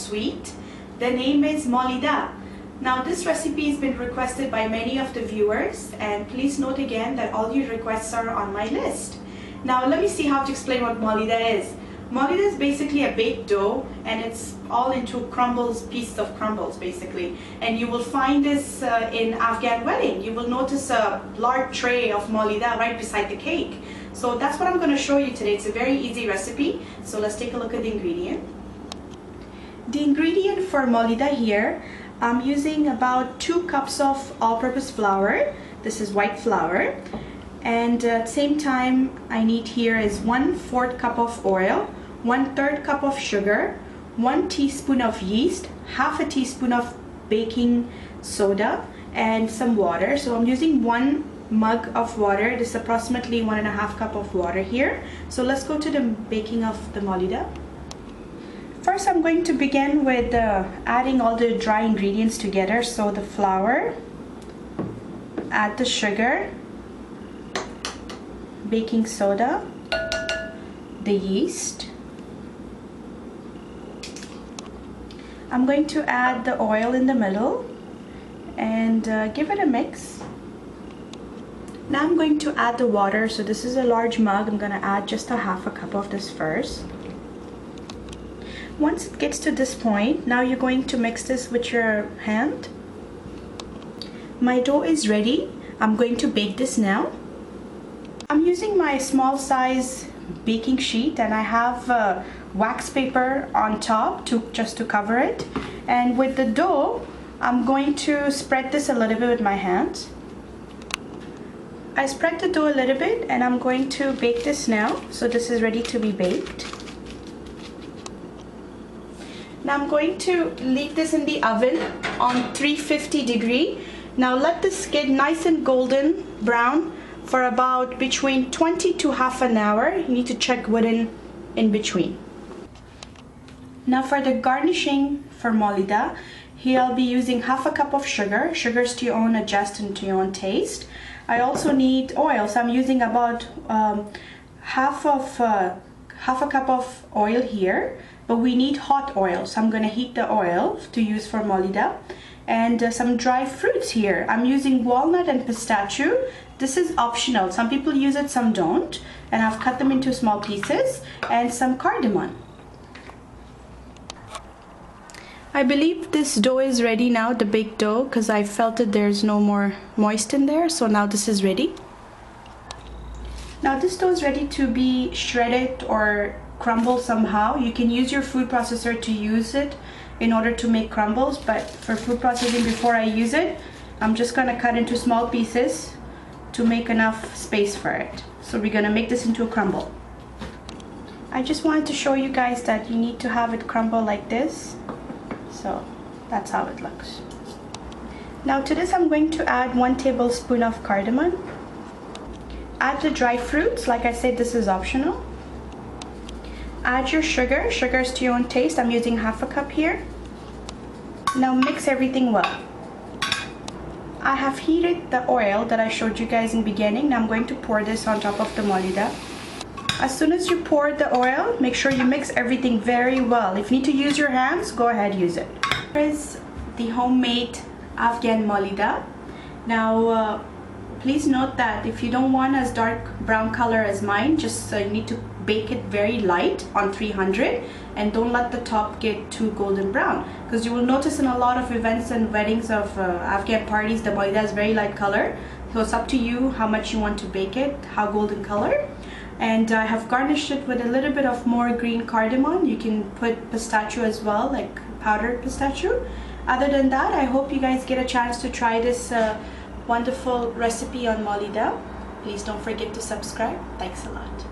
sweet. The name is Malida. Now this recipe has been requested by many of the viewers, and please note again that all your requests are on my list. Now let me see how to explain what Malida is. Malida is basically a baked dough, and it's all into crumbles, pieces of crumbles basically. And you will find this in Afghan wedding. You will notice a large tray of Malida right beside the cake. So that's what I'm going to show you today. It's a very easy recipe. So let's take a look at the ingredient. The ingredient for Malida here, I'm using about 2 cups of all-purpose flour. This is white flour. And at the same time, I need here is 1/4 cup of oil, 1/3 cup of sugar, 1 teaspoon of yeast, half a teaspoon of baking soda, and some water. So I'm using 1 mug of water. This is approximately 1.5 cup of water here. So let's go to the baking of the Malida. First, I'm going to begin with adding all the dry ingredients together. So the flour, add the sugar, baking soda, the yeast. I'm going to add the oil in the middle and give it a mix. Now I'm going to add the water. So this is a large mug. I'm going to add just 1/2 cup of this first. Once it gets to this point, now you're going to mix this with your hand. My dough is ready. I'm going to bake this now. I'm using my small size baking sheet, and I have wax paper on top just to cover it. And with the dough, I'm going to spread this a little bit with my hands. I spread the dough a little bit, and I'm going to bake this now. So this is ready to be baked. Now I'm going to leave this in the oven on 350 degree. Now let this get nice and golden brown for about between 20 to half an hour. You need to check in between. Now for the garnishing for Malida, here I'll be using 1/2 cup of sugar. Sugar's to your own adjust and to your own taste. I also need oil, so I'm using about half a cup of oil here, but we need hot oil, so I'm going to heat the oil to use for Malida. And some dry fruits here. I'm using walnut and pistachio. This is optional. Some people use it, some don't. And I've cut them into small pieces. And some cardamom. I believe this dough is ready now, the baked dough, because I felt that there's no more moist in there. So now this is ready. Now this dough is ready to be shredded or crumbled somehow. You can use your food processor to use it in order to make crumbles, but for food processing, before I use it, I'm just gonna cut into small pieces to make enough space for it. So we're gonna make this into a crumble. I just wanted to show you guys that you need to have it crumble like this. So that's how it looks. Now to this, I'm going to add 1 tablespoon of cardamom. Add the dry fruits. Like I said, this is optional. Add your sugar. Sugar is to your own taste. I'm using 1/2 cup here. Now mix everything well. I have heated the oil that I showed you guys in the beginning. Now I'm going to pour this on top of the Malida. As soon as you pour the oil, make sure you mix everything very well. If you need to use your hands, go ahead, use it. Here is the homemade Afghan Malida. Now please note that if you don't want as dark brown color as mine, just you need to bake it very light on 300, and don't let the top get too golden brown, because you will notice in a lot of events and weddings of Afghan parties, the Malida is very light color. So it's up to you how much you want to bake it, how golden color. And I have garnished it with a little bit of more green cardamom. You can put pistachio as well, like powdered pistachio. Other than that, I hope you guys get a chance to try this wonderful recipe on Malida. Please don't forget to subscribe. Thanks a lot.